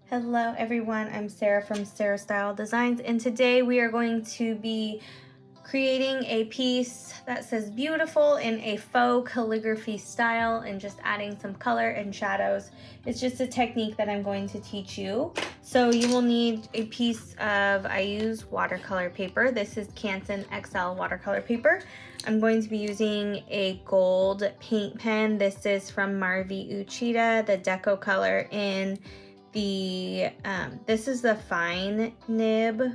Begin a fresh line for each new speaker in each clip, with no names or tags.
Hello everyone, I'm Sarah from Sarah Style Designs, and today we are going to be creating a piece that says beautiful in a faux calligraphy style and just adding some color and shadows. It's just a technique that I'm going to teach you. So you will need a piece of, I use watercolor paper. This is Canson XL watercolor paper. I'm going to be using a gold paint pen. This is from Marvi Uchida, the Deco color in this is the fine nib,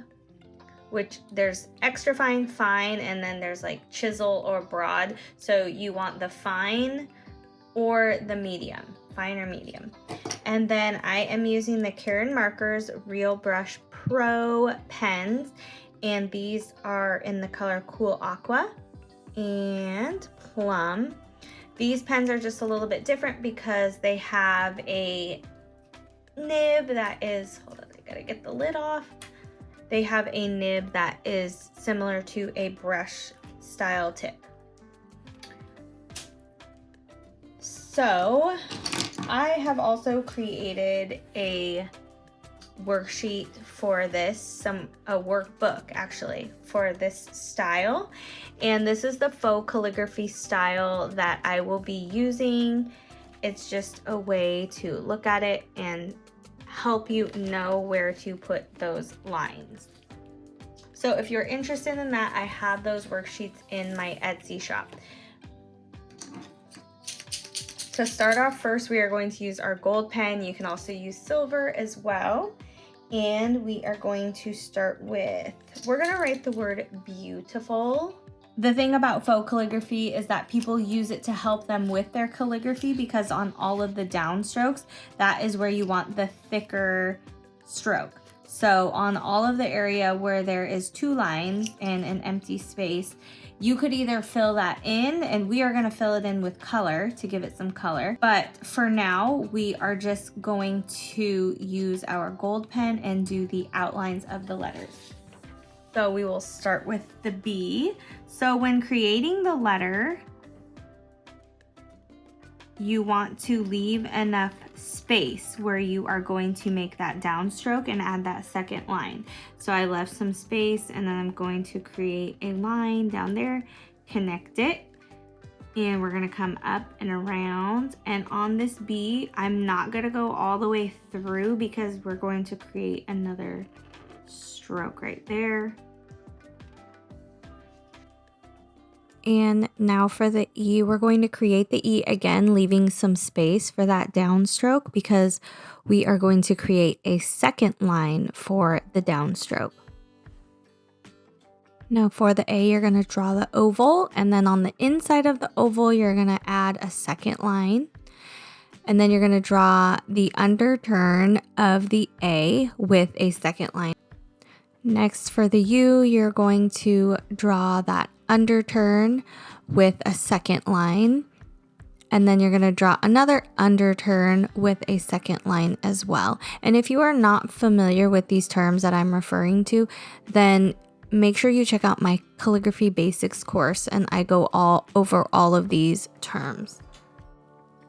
which there's extra fine, and then there's like chisel or broad. So you want the fine or the medium, fine or medium. And then I am using the Karin Markers RealBrush Pro pens, and these are in the color Cool Aqua and Plum. These pens are just a little bit different because they have a nib that is, hold on, I gotta get the lid off. They have a nib that is similar to a brush style tip. So I have also created a worksheet for this, a workbook actually for this style, and this is the faux calligraphy style that I will be using. It's just a way to look at it and help you know where to put those lines. So if you're interested in that, I have those worksheets in my Etsy shop. To start off, first we are going to use our gold pen. You can also use silver as well. And we are going to start with, we're gonna write the word beautiful. The thing about faux calligraphy is that people use it to help them with their calligraphy, because on all of the downstrokes, that is where you want the thicker stroke. So on all of the area where there is two lines and an empty space, you could either fill that in, and we are gonna fill it in with color to give it some color. But for now, we are just going to use our gold pen and do the outlines of the letters. So we will start with the B. So when creating the letter, you want to leave enough space where you are going to make that downstroke and add that second line. So I left some space, and then I'm going to create a line down there, connect it, and we're gonna come up and around. And on this B, I'm not gonna go all the way through because we're going to create another stroke right there. And now for the E, we're going to create the E again, leaving some space for that downstroke because we are going to create a second line for the downstroke. Now for the A, you're going to draw the oval, and then on the inside of the oval, you're going to add a second line. And then you're going to draw the underturn of the A with a second line. Next for the U, you're going to draw that underturn with a second line, and then you're going to draw another underturn with a second line as well. And if you are not familiar with these terms that I'm referring to, then make sure you check out my calligraphy basics course, and I go over all of these terms.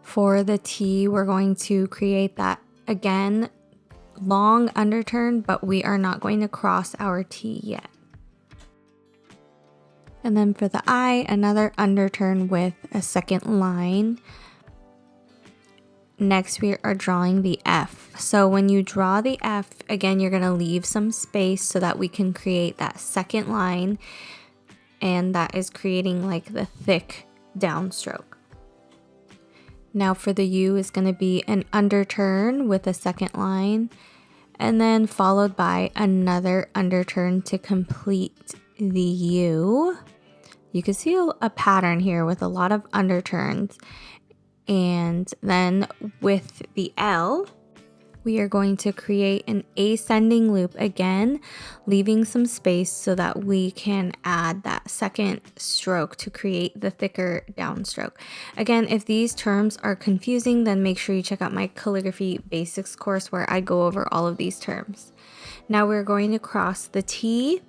For the T, we're going to create that again long underturn, but we are not going to cross our T yet. And then for the I, another underturn with a second line. Next, we are drawing the F. So when you draw the F, again, you're going to leave some space so that we can create that second line, and that is creating like the thick downstroke. Now for the U is going to be an underturn with a second line, and then followed by another underturn to complete the U. You can see a pattern here with a lot of underturns. And then with the L, we are going to create an ascending loop again, leaving some space so that we can add that second stroke to create the thicker downstroke. Again, if these terms are confusing, then make sure you check out my calligraphy basics course where I go over all of these terms. Now we're going to cross the T,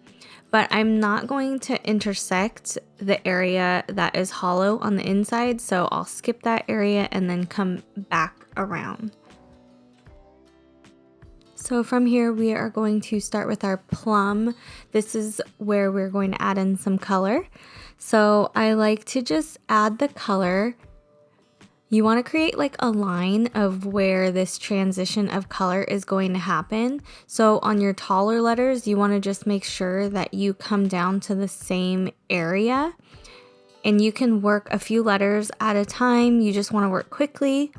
but I'm not going to intersect the area that is hollow on the inside, so I'll skip that area and then come back around. So from here, we are going to start with our plum. This is where we're going to add in some color. So I like to just add the color. You want to create like a line of where this transition of color is going to happen. So on your taller letters, you want to just make sure that you come down to the same area. And you can work a few letters at a time. You just want to work quickly.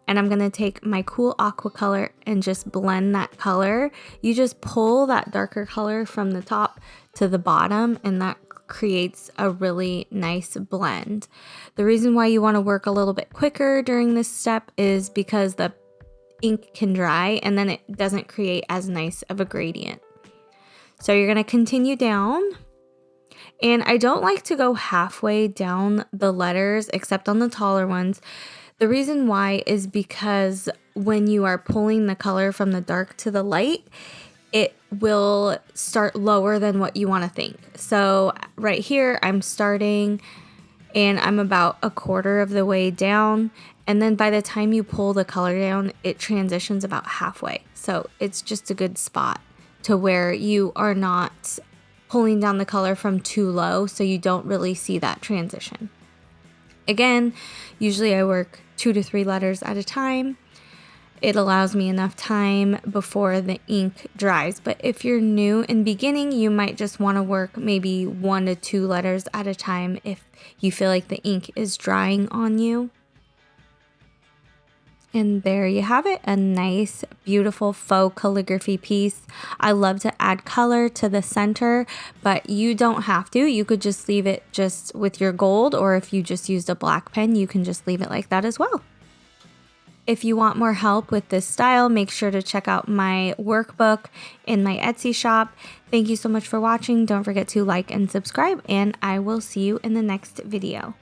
And I'm going to take my cool aqua color and just blend that color. You just pull that darker color from the top to the bottom, and that creates a really nice blend. The reason why you want to work a little bit quicker during this step is because the ink can dry and then it doesn't create as nice of a gradient. So you're going to continue down. And I don't like to go halfway down the letters except on the taller ones. The reason why is because when you are pulling the color from the dark to the light, it will start lower than what you want to think. So right here, I'm starting and I'm about a quarter of the way down. And then by the time you pull the color down, it transitions about halfway. So it's just a good spot to where you are not pulling down the color from too low, so you don't really see that transition. Again, usually I work 2 to 3 letters at a time. It allows me enough time before the ink dries. But if you're new and beginning, you might just want to work maybe 1 to 2 letters at a time if you feel like the ink is drying on you. And there you have it, a nice, beautiful faux calligraphy piece. I love to add color to the center, but you don't have to. You could just leave it just with your gold, or if you just used a black pen, you can just leave it like that as well. If you want more help with this style, make sure to check out my workbook in my Etsy shop. Thank you so much for watching. Don't forget to like and subscribe, and I will see you in the next video.